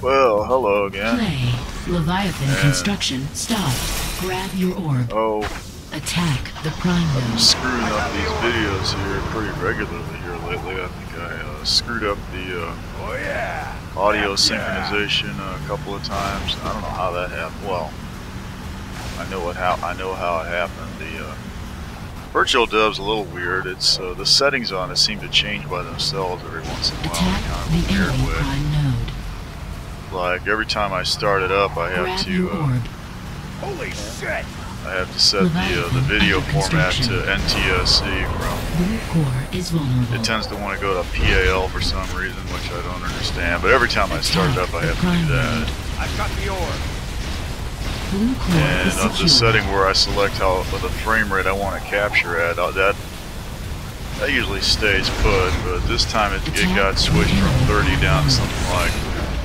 Well, hello again. Play. Leviathan construction stopped. Grab your orb. Oh, Attack the prime I've been node. screwing up these videos here pretty regularly here lately. I think I screwed up the audio synchronization a couple of times. I don't know how that happened. Well, I know how it happened. The virtual dub's a little weird. It's the settings on it seem to change by themselves every once in a while. Attack Kind of the a weird enemy way. prime node. Like every time I start it up, I have Grab to your orb. Holy shit! I have to set the video format to NTSC from. Blue core is vulnerable. It tends to want to go to PAL for some reason, which I don't understand. But every time I start it up, I have to do that. I've got the orb. Blue core And is of the secure. setting where I select the frame rate I want to capture at, that usually stays put. But this time it got switched from 30 down to something like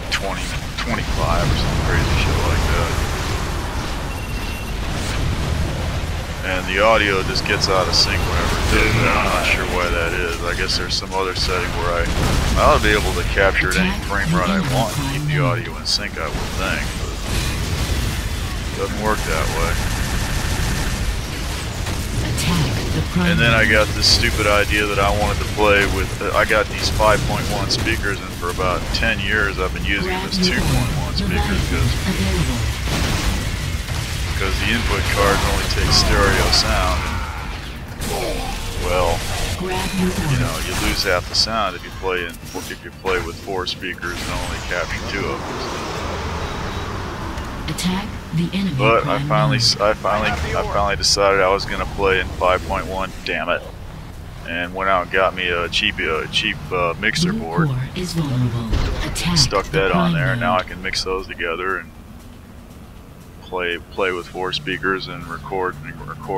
20, 25 or some crazy shit like that. And the audio just gets out of sync whenever it does that. I'm not sure why that is. I guess there's some other setting where I ought to be able to capture at any frame rate I want and keep the audio in sync, I would think. But it doesn't work that way. Attack the prime And then I node. got this stupid idea that I wanted to play with. I got these 5.1 speakers, and for about 10 years I've been using Grab this your 2.1 orb. speakers Leviathan available. because the input cards only take stereo sound. Well, Grab your orb. you know, you lose half the sound if you play with 4 speakers and only capture 2 of them. Attack the enemy But I prime finally node. decided I was going to play in 5.1. Damn it! And went out and got me a cheap mixer Blue board. core is vulnerable. Attack Stuck the that on prime there. node. Now I can mix those together and play with 4 speakers and record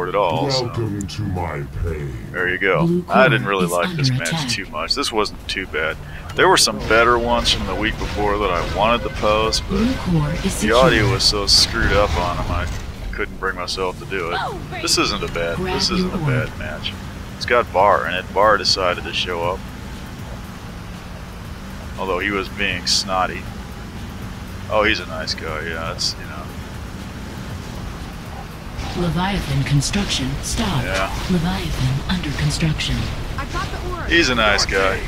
it all. So Welcome to my pain. there you go. Blue I core didn't really is like this under match attack. too much. This wasn't too bad. There were some better ones from the week before that I wanted to post, but Blue core is the secure. audio was so screwed up on them I couldn't bring myself to do it. This isn't a bad match. It's got Bar in it. Bar decided to show up, although he was being snotty. Oh, he's a nice guy. Yeah, that's Leviathan construction stopped. Yeah. Leviathan under construction. I got the orb. he's a nice guy.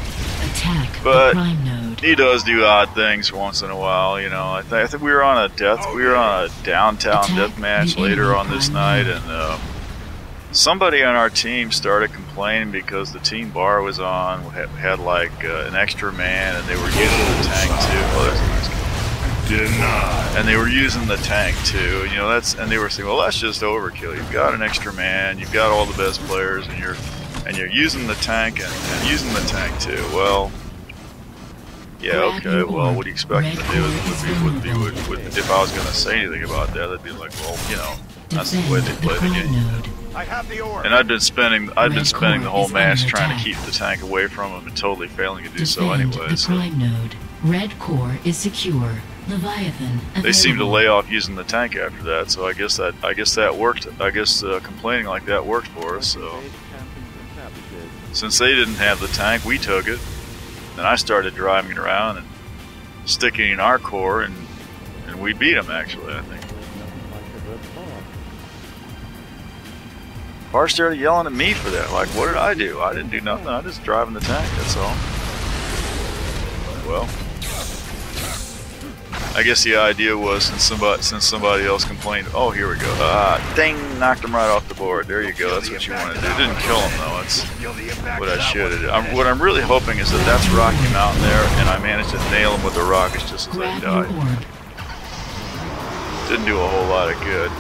Attack But the prime node. he does do odd things once in a while. You know, I think we were on a downtown death match later on this night, and somebody on our team started complaining because the team bar was on, had like an extra man, and they were using the tank too. Oh, that's a nice guy. And they were using the tank too. You know, and they were saying, well, that's just overkill. You've got an extra man, you've got all the best players, and you're using the tank and using the tank too. Well, yeah, okay. Well, what do you expect me to do? If I was going to say anything about that, I'd be like, well, you know, that's the way they play the game. Node. I have the orb. And I've been spending the whole is match under trying to attack. keep the tank away from him and totally failing to do so Defend anyway. the So prime node. Red core is secure. Leviathan available. they seem to lay off using the tank after that. So I guess that worked. I guess complaining like that worked for us. So since they didn't have the tank, we took it. Then I started driving it around and sticking in our core, and we beat them actually. I think. Bar started yelling at me for that. Like, what did I do? I didn't do nothing. I just driving the tank. That's all. Well, I guess the idea was since somebody else complained. Oh, here we go. Ding! Knocked him right off the board. There you go. That's what you want to do. It didn't kill him though. That's what I should have done. What I'm really hoping is that that's Rocky Mountain there, and I managed to nail him with the rockets just as I Grab your died. orb. Didn't do a whole lot of good,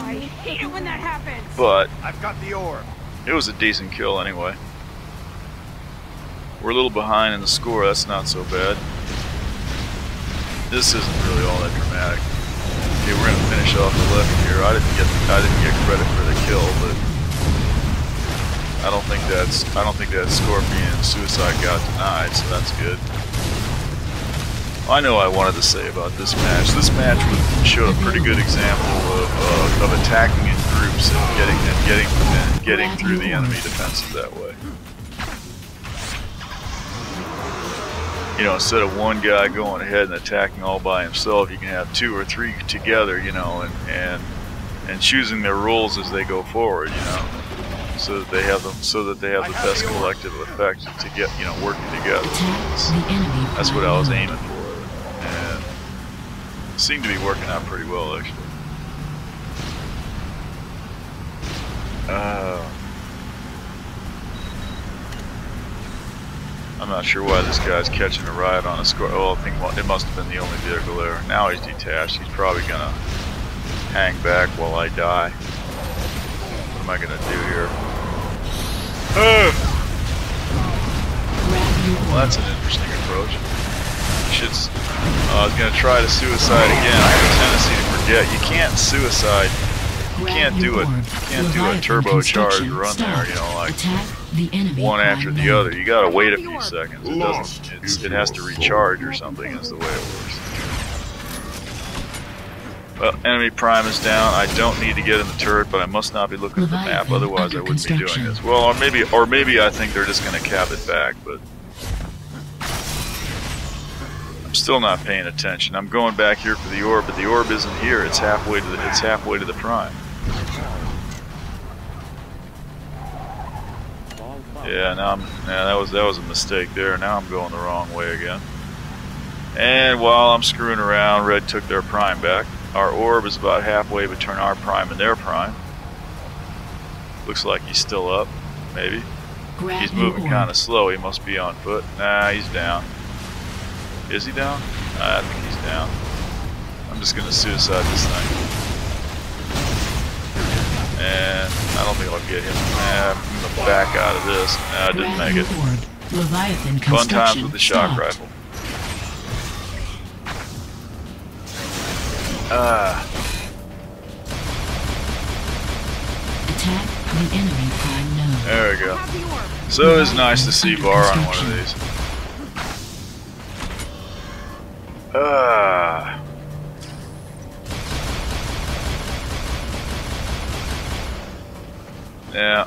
I hate it when that happens. but I've got the orb. it was a decent kill anyway. We're a little behind in the score. That's not so bad. This isn't really all that dramatic. Okay, we're gonna finish off the left here. I didn't get credit for the kill, but I don't think that Scorpion Suicide got denied, so that's good. I know I wanted to say about this match. This match showed a pretty good example of attacking in groups and getting through the enemy defenses that way. you know, instead of one guy going ahead and attacking all by himself, you can have 2 or 3 together, you know, and choosing their roles as they go forward, you know, so that they have the best collective effect to get, you know, working together. That's what I was aiming for, and it seemed to be working out pretty well, actually. I'm not sure why this guy's catching a ride on a score. Oh, I think it must have been the only vehicle there. Now he's detached. He's probably gonna hang back while I die. What am I gonna do here? Well, that's an interesting approach. I was gonna try to suicide again. I have a tendency to forget. You can't suicide. You can't do it. You can't do a turbocharged run there. You know, like one after the other. You gotta wait a few seconds. It doesn't. It has to recharge or something. Is the way it works. Well, enemy prime is down. I don't need to get in the turret, but I must not be looking at the map. Otherwise, I wouldn't be doing this. Well, or maybe I think they're just gonna cap it back, but I'm still not paying attention. I'm going back here for the orb, but the orb isn't here. It's halfway to the prime. Yeah, that was a mistake there. Now I'm going the wrong way again. And while I'm screwing around, Red took their prime back. Our orb is about halfway between our prime and their prime. Looks like he's still up, maybe. He's moving kind of slow. He must be on foot. Nah, he's down. Is he down? I think he's down. I'm just gonna suicide this thing. And I don't think I'll get him. I'm gonna back out of this. Nah, I didn't make it. Fun times with the shock rifle. Attack the enemy prime node. There we go. So it's nice to see Bar on one of these. Yeah.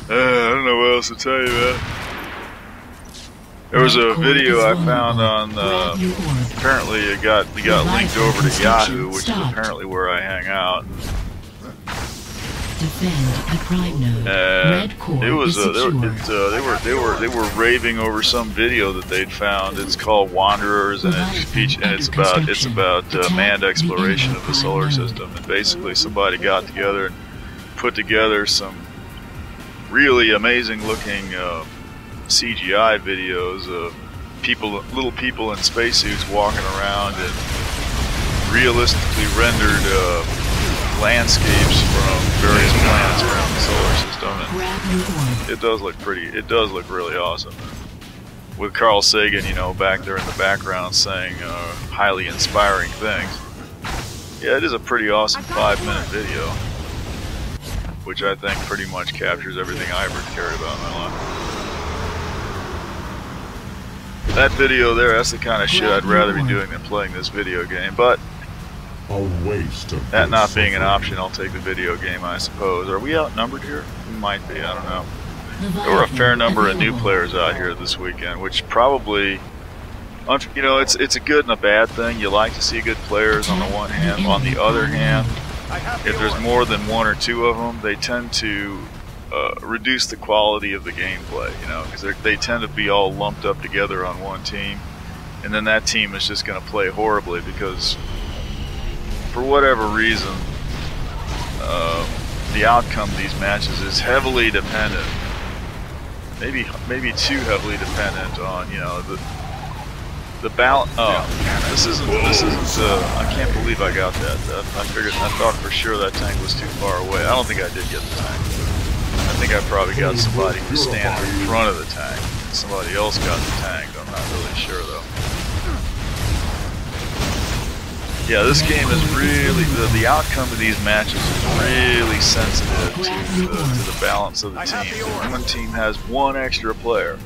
I don't know what else to tell you, man. There was a video I found on, apparently it got linked over to Yahoo, which is apparently where I hang out. It was they were raving over some video that they'd found. It's called Wanderers, and it's about manned exploration of the solar system. And basically, somebody got together and put together some really amazing looking CGI videos of little people in spacesuits walking around and realistically rendered landscapes from various planets around the solar system, and it does look really awesome. With Carl Sagan, you know, back there in the background saying highly inspiring things. Yeah, it is a pretty awesome 5-minute video, which I think pretty much captures everything I ever cared about in my life. That video there, that's the kind of shit I'd rather be doing than playing this video game, but that not being an option, I'll take the video game, I suppose. Are we outnumbered here? We might be, I don't know. There were a fair number of new players out here this weekend, which probably, you know, it's a good and a bad thing. You like to see good players on the one hand. On the other hand, if there's more than 1 or 2 of them, they tend to reduce the quality of the gameplay, you know, because they tend to be all lumped up together on one team, and then that team is just going to play horribly because, for whatever reason, the outcome of these matches is heavily dependent, maybe too heavily dependent on, you know, the balance. Oh, this isn't. I can't believe I got that. I thought for sure that tank was too far away. I don't think I did get the tank. I think I probably got somebody who's standing in front of the tank. Somebody else got the tank. I'm not really sure though. Yeah, this game is really, the outcome of these matches is really sensitive to the balance of the team. If one team has one extra player,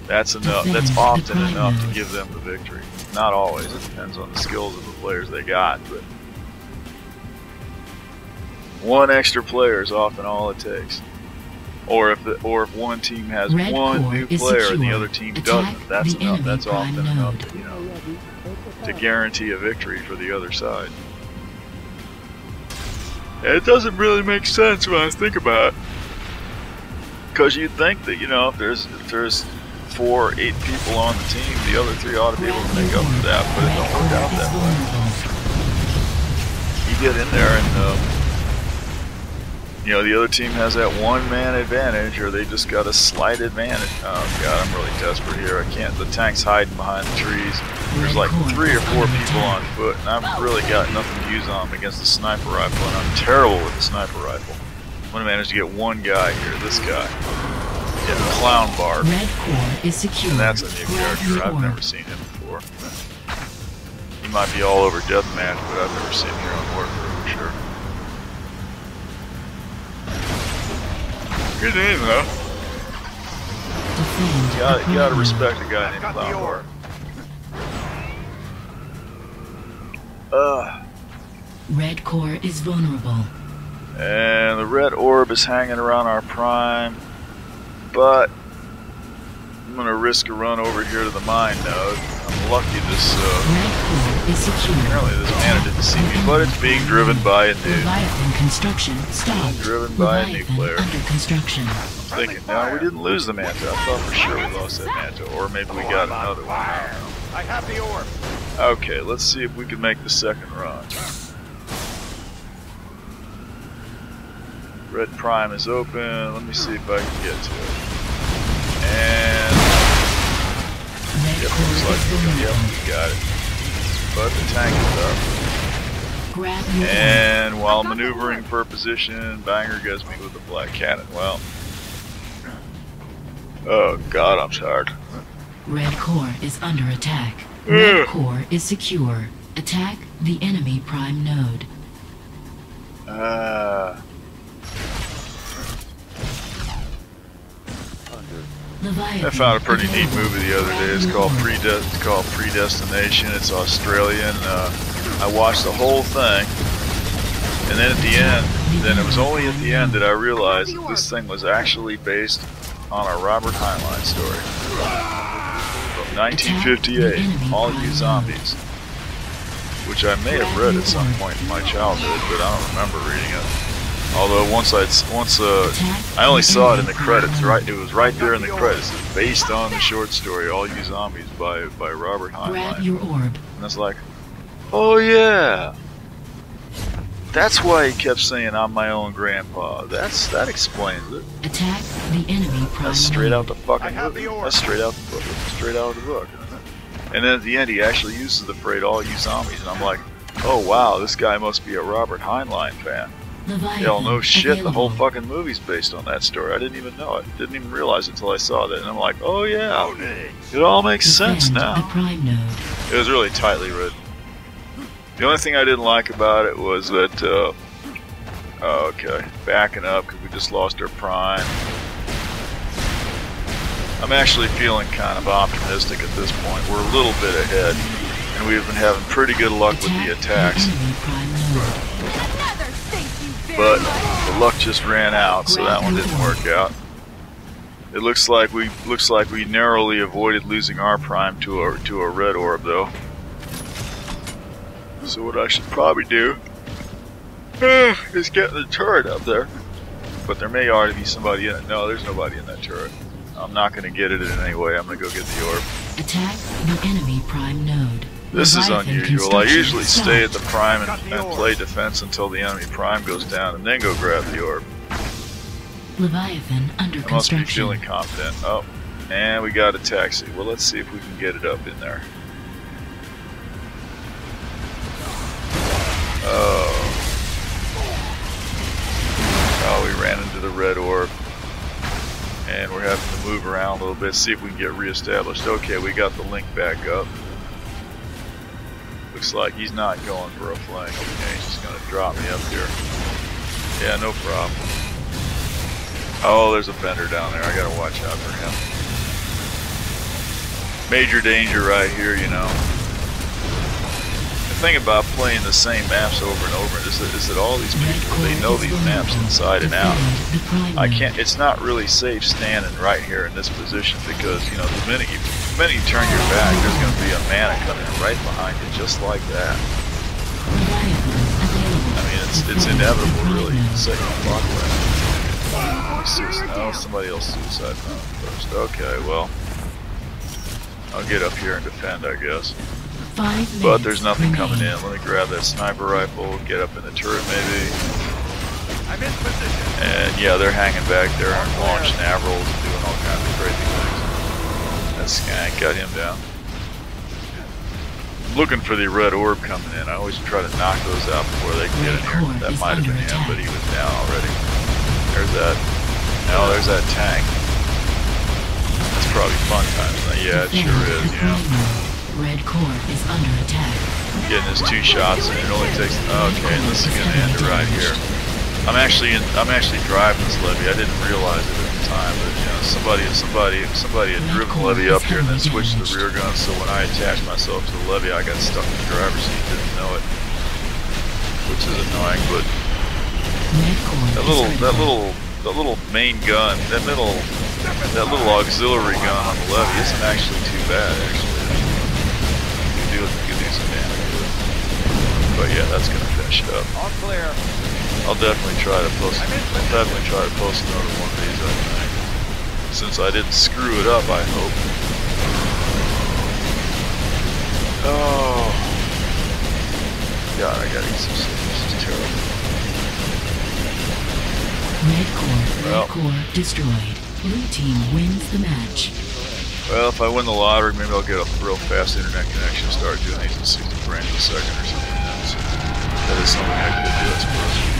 that's enough. That's often enough to give them the victory. Not always. It depends on the skills of the players they got, but one extra player is often all it takes. Or if one team has Red one core new is player and the secure. other team Attack doesn't, that's the enough. enemy That's often prime enough node. to, to guarantee a victory for the other side. It doesn't really make sense when I think about it, because you'd think that if there's 4 or 8 people on the team, the other 3 ought to be able to make up for that, but it don't work out that way. You get in there and the other team has that 1-man advantage, or they just got a slight advantage. Oh god, I'm really desperate here. I can't. The tank's hiding behind the trees. There's like 3 or 4 people on foot, and I've really got nothing to use on them against the sniper rifle, and I'm terrible with the sniper rifle. I'm gonna manage to get one guy here. This guy. Yeah, Clown Barb. Red core is secure. And that's a new character. I've never seen him before. He might be all over deathmatch, but I've never seen him here on Warfare for sure. Good name though. You gotta respect a guy named Clown Barb. Red core is vulnerable. And the red orb is hanging around our prime, but I'm gonna risk a run over here to the mine node. I'm lucky this apparently this man didn't see me, but it's being driven by a nuke. Leviathan construction stopped. Driven by a nuke player. Under construction. I'm thinking, no, we didn't lose the Manta. I thought for sure we lost that Manta, or maybe we got another one. I don't know. I have the orb. Okay, let's see if we can make the second run. Red prime is open. Let me see if I can get to it. And yep, looks like we got it. But the tank is up. And while maneuvering for position, Banger gets me with the black cannon. Well, oh god, I'm tired. Red core is under attack. Red core is secure. Attack the enemy prime node. I found a pretty neat movie the other day. It's called Predestination. It's Australian. I watched the whole thing, and then at the end, it was only at the end that I realized that this thing was actually based on a Robert Heinlein story from 1958, All You Zombies, which I may have read at some point in my childhood, but I don't remember reading it. Although I only saw it in the credits. Right, it was right there in the credits. It's based on the short story "All You Zombies" by Robert Heinlein. Grab your orb. And it's like, oh yeah, that's why he kept saying "I'm my own grandpa." That explains it. Attack the enemy prime. That's straight out the fucking movie. That's straight out the book. Straight out of the book. And then at the end, he actually uses the phrase "All You Zombies," and I'm like, oh wow, this guy must be a Robert Heinlein fan. Hell, no shit, the whole fucking movie's based on that story. I didn't even know it. Didn't even realize it until I saw that. And I'm like, oh yeah, it all makes sense now. It was really tightly written. The only thing I didn't like about it was that, okay, backing up because we just lost our prime. I'm actually feeling kind of optimistic at this point. We're a little bit ahead, and we've been having pretty good luck with the attacks. But the luck just ran out, so that one didn't work out. It looks like we narrowly avoided losing our prime to a red orb, though. So what I should probably do is get the turret up there. But there may already be somebody in it. No, there's nobody in that turret. I'm not going to get it in any way. I'm going to go get the orb. Attack the enemy prime node. This is unusual. I usually stay at the prime and play defense until the enemy prime goes down and then go grab the orb. Leviathan under I must be construction. feeling confident. Oh, and we got a taxi. Well, let's see if we can get it up in there. Oh, we ran into the red orb. And we're having to move around a little bit, see if we can get reestablished. Okay, we got the link back up. Looks like he's not going for a flank. Okay, he's just going to drop me up here. Yeah, no problem. Oh, there's a bender down there. I got to watch out for him. Major danger right here, you know. thing about playing the same maps over and over is that all these people, they know these maps inside and out. I can't. It's not really safe standing right here in this position because you know the minute you turn your back, there's going to be a mana coming right behind you, just like that. I mean, it's inevitable, really. Second clock round. Oh, somebody else suicide first. Okay, well, I'll get up here and defend, I guess. But there's nothing coming in. Let me grab that sniper rifle, get up in the turret maybe. I'm in position. And yeah, they're hanging back there and launching avrils and doing all kinds of crazy things. That skank got him down. Looking for the red orb coming in. I always try to knock those out before they can get in here. That might have been him, but he was down already. There's that. Now there's that tank. That's probably fun times. Yeah, it sure is, you know. Red core is under attack. Getting his 2 shots and it only takes. Okay, and this is gonna end it right here. I'm actually driving this levy. I didn't realize it at the time, but you know, somebody had driven the levy up here and then switched to the rear gun. So when I attached myself to the levy, I got stuck in the driver's seat. Didn't know it, which is annoying. But that little main gun, that little auxiliary gun on the levy isn't actually too bad. Actually, you can do some damage with it. But yeah, that's gonna finish it up. All clear. I'll definitely try to post another one of these, I think. Since I didn't screw it up, I hope. Oh. God, I gotta get some sleep. This is terrible. Red core destroyed. Blue team wins the match. Well, if I win the lottery, maybe I'll get a real fast internet connection and start doing these in 60 frames a second or something. That is something I could do, I suppose.